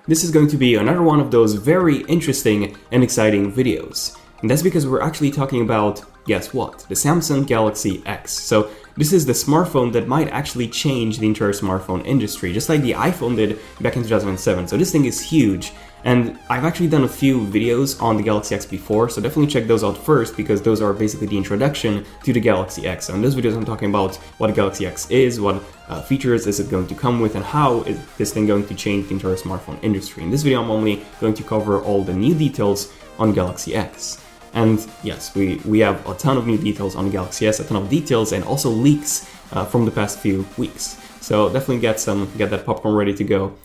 This is going to be another one of those very interesting and exciting videos. And that's because we're actually talking about, guess what, the Samsung Galaxy X. So this is the smartphone that might actually change the entire smartphone industry, just like the iPhone did back in 2007. So this thing is huge. And I've actually done a few videos on the Galaxy X before, so definitely check those out first, because those are basically the introduction to the Galaxy X. So in those videos I'm talking about what the Galaxy X is, what features is it going to come with, and how is this thing going to change the entire smartphone industry. In this video I'm only going to cover all the new details on Galaxy X. And yes, we have a ton of new details on Galaxy S, a ton of details and also leaks from the past few weeks. So definitely get that popcorn ready to go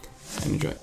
and enjoy.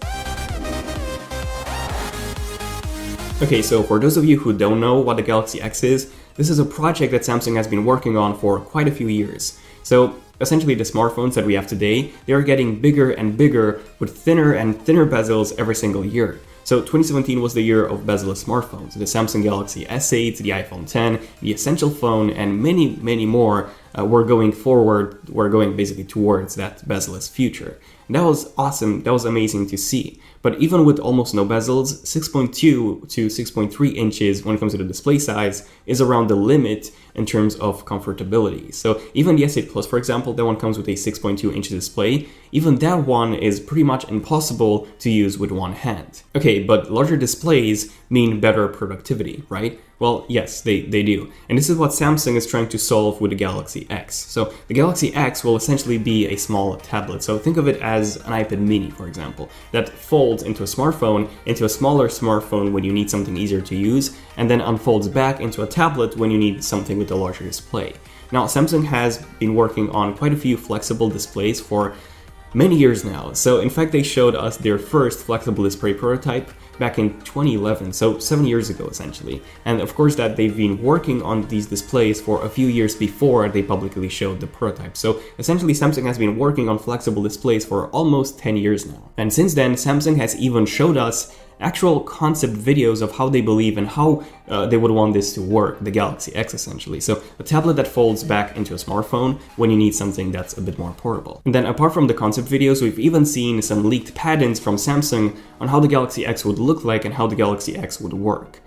Okay, so for those of you who don't know what the Galaxy X is, this is a project that Samsung has been working on for quite a few years. So essentially the smartphones that we have today, they are getting bigger and bigger with thinner and thinner bezels every single year. So 2017 was the year of bezel-less smartphones. The Samsung Galaxy S8, the iPhone X, the Essential phone, and many, many more were going forward, were going basically towards that bezel-less future. And that was awesome, that was amazing to see. But even with almost no bezels, 6.2 to 6.3 inches when it comes to the display size is around the limit in terms of comfortability. So even the S8 Plus, for example, that one comes with a 6.2 inch display. Even that one is pretty much impossible to use with one hand. Okay, but larger displays mean better productivity, right? Well, yes, they do. And this is what Samsung is trying to solve with the Galaxy X. So the Galaxy X will essentially be a small tablet. So think of it as an iPad mini, for example, that folds into a smartphone, into a smaller smartphone when you need something easier to use, and then unfolds back into a tablet when you need something with a larger display. Now, Samsung has been working on quite a few flexible displays for many years now. So in fact, they showed us their first flexible display prototype back in 2011, so 7 years ago essentially. And of course that they've been working on these displays for a few years before they publicly showed the prototype. So essentially Samsung has been working on flexible displays for almost 10 years now. And since then, Samsung has even showed us actual concept videos of how they believe and how they would want this to work, the Galaxy X essentially. So a tablet that folds back into a smartphone when you need something that's a bit more portable. And then apart from the concept videos, we've even seen some leaked patents from Samsung on how the Galaxy X would look like and how the Galaxy X would work.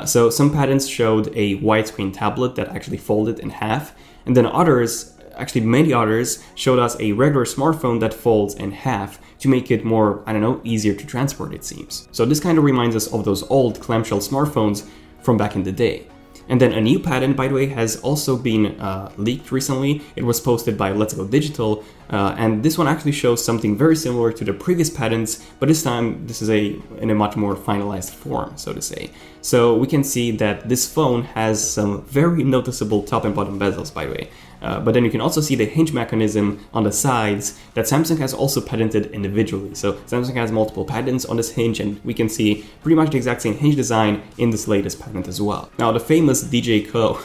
So some patents showed a widescreen tablet that actually folded in half, and then others, actually many others, showed us a regular smartphone that folds in half to make it more, I don't know, easier to transport, it seems. So this kind of reminds us of those old clamshell smartphones from back in the day. And then a new patent, by the way, has also been leaked recently. It was posted by Let's Go Digital, and this one actually shows something very similar to the previous patents, but this time this is in a much more finalized form, so to say. So we can see that this phone has some very noticeable top and bottom bezels, by the way. But then you can also see the hinge mechanism on the sides that Samsung has also patented individually. So Samsung has multiple patents on this hinge, and we can see pretty much the exact same hinge design in this latest patent as well. Now, the famous DJ Ko,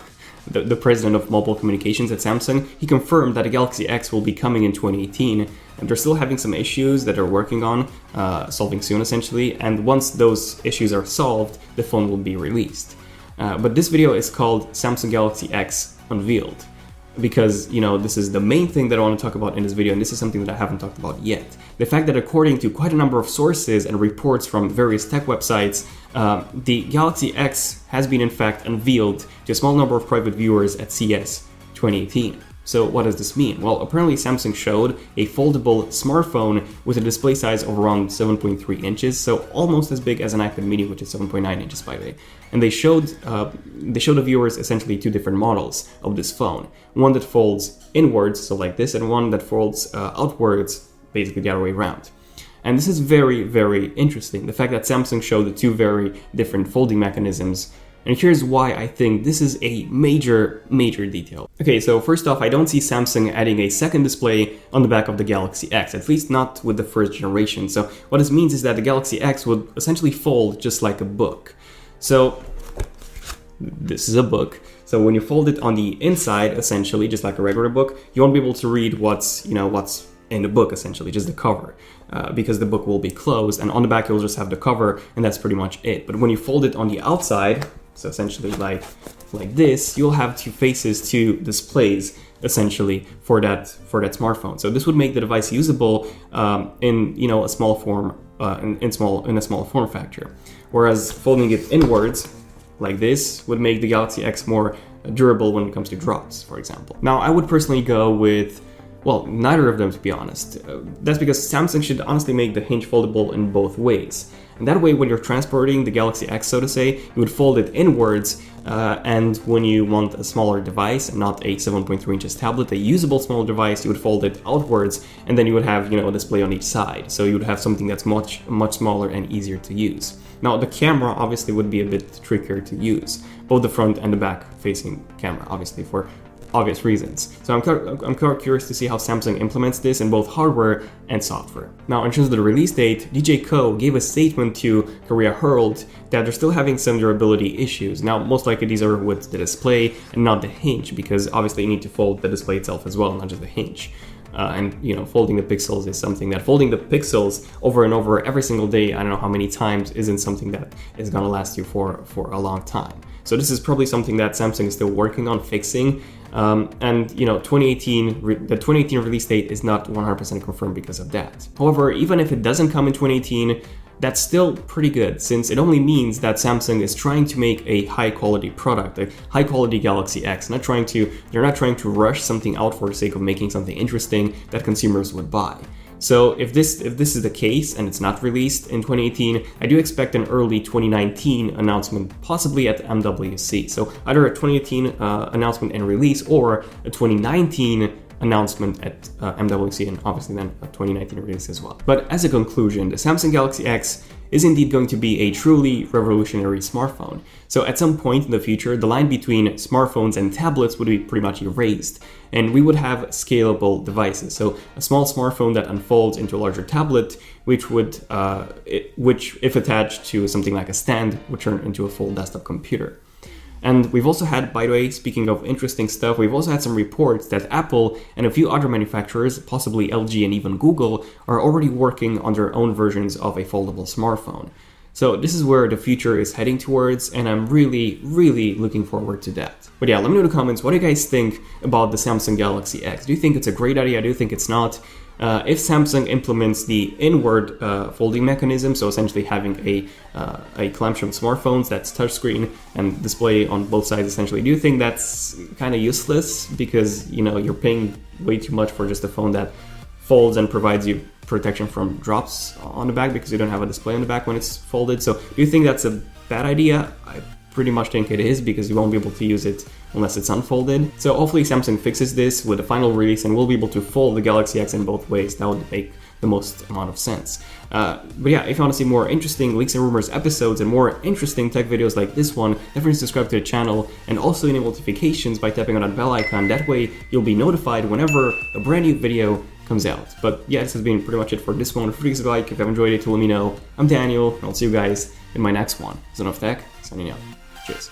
the president of mobile communications at Samsung, he confirmed that the Galaxy X will be coming in 2018, and they're still having some issues that they're working on, solving soon essentially, and once those issues are solved, the phone will be released. But this video is called Samsung Galaxy X Unveiled, because, you know, this is the main thing that I want to talk about in this video, and this is something that I haven't talked about yet. The fact that according to quite a number of sources and reports from various tech websites, the Galaxy X has been in fact unveiled to a small number of private viewers at CES 2018. So what does this mean? Well, apparently Samsung showed a foldable smartphone with a display size of around 7.3 inches, so almost as big as an iPad mini, which is 7.9 inches by the way. And they showed the viewers essentially two different models of this phone. One that folds inwards, so like this, and one that folds outwards, basically the other way around. And this is very, very interesting, the fact that Samsung showed the two very different folding mechanisms. And here's why I think this is a major, major detail. Okay, so first off, I don't see Samsung adding a second display on the back of the Galaxy X, at least not with the first generation. So what this means is that the Galaxy X would essentially fold just like a book. So this is a book. So when you fold it on the inside, essentially, just like a regular book, you won't be able to read what's in the book, essentially, just the cover, because the book will be closed, and on the back you'll just have the cover, and that's pretty much it. But when you fold it on the outside, so essentially like this, you'll have two faces, two displays, essentially, for that smartphone. So this would make the device usable in a small form in a small form factor. Whereas folding it inwards like this would make the Galaxy X more durable when it comes to drops, for example. Now, I would personally go with, well, neither of them, to be honest. That's because Samsung should honestly make the hinge foldable in both ways. And that way, when you're transporting the Galaxy X, so to say, you would fold it inwards, and when you want a smaller device and not a 7.3 inches tablet, a usable small device, you would fold it outwards, and then you would have, a display on each side. So you would have something that's much smaller and easier to use. Now, the camera obviously would be a bit trickier to use, both the front and the back facing camera, obviously, for obvious reasons. So I'm quite curious to see how Samsung implements this in both hardware and software. Now, in terms of the release date, DJ Ko gave a statement to Korea Herald that they're still having some durability issues. Now, most likely these are with the display and not the hinge, because obviously you need to fold the display itself as well, not just the hinge. And folding the pixels is something that folding the pixels over and over every single day, I don't know how many times, isn't something that is gonna last you for a long time. So this is probably something that Samsung is still working on fixing. And the 2018 release date is not 100% confirmed because of that. However, even if it doesn't come in 2018, that's still pretty good, since it only means that Samsung is trying to make a high quality product, a high quality Galaxy X. They're not trying to rush something out for the sake of making something interesting that consumers would buy. So if this is the case and it's not released in 2018, I do expect an early 2019 announcement, possibly at MWC. So either a 2018 announcement and release, or a 2019 announcement at MWC, and obviously then a 2019 release as well. But as a conclusion, the Samsung Galaxy X is indeed going to be a truly revolutionary smartphone. So at some point in the future, the line between smartphones and tablets would be pretty much erased, and we would have scalable devices. So a small smartphone that unfolds into a larger tablet, which if attached to something like a stand, would turn into a full desktop computer. And we've also had, by the way, speaking of interesting stuff, we've also had some reports that Apple and a few other manufacturers, possibly LG and even Google, are already working on their own versions of a foldable smartphone. So this is where the future is heading towards, and I'm really, really looking forward to that. But yeah, let me know in the comments, what do you guys think about the Samsung Galaxy X? Do you think it's a great idea? Do you think it's not? If Samsung implements the inward folding mechanism, so essentially having a clamshell smartphones that's touchscreen and display on both sides essentially, do you think that's kind of useless because you're paying way too much for just a phone that folds and provides you protection from drops on the back because you don't have a display on the back when it's folded? So do you think that's a bad idea? I pretty much think it is, because you won't be able to use it unless it's unfolded. So hopefully Samsung fixes this with the final release and we'll be able to fold the Galaxy X in both ways. That would make the most amount of sense. But yeah, if you want to see more interesting Leaks and Rumors episodes and more interesting tech videos like this one, definitely subscribe to the channel and also enable notifications by tapping on that bell icon. That way you'll be notified whenever a brand new video comes out. But yeah, this has been pretty much it for this one. Please like if you have enjoyed it to let me know. I'm Daniel, and I'll see you guys in my next one. Zone of Tech, signing out. Cheers.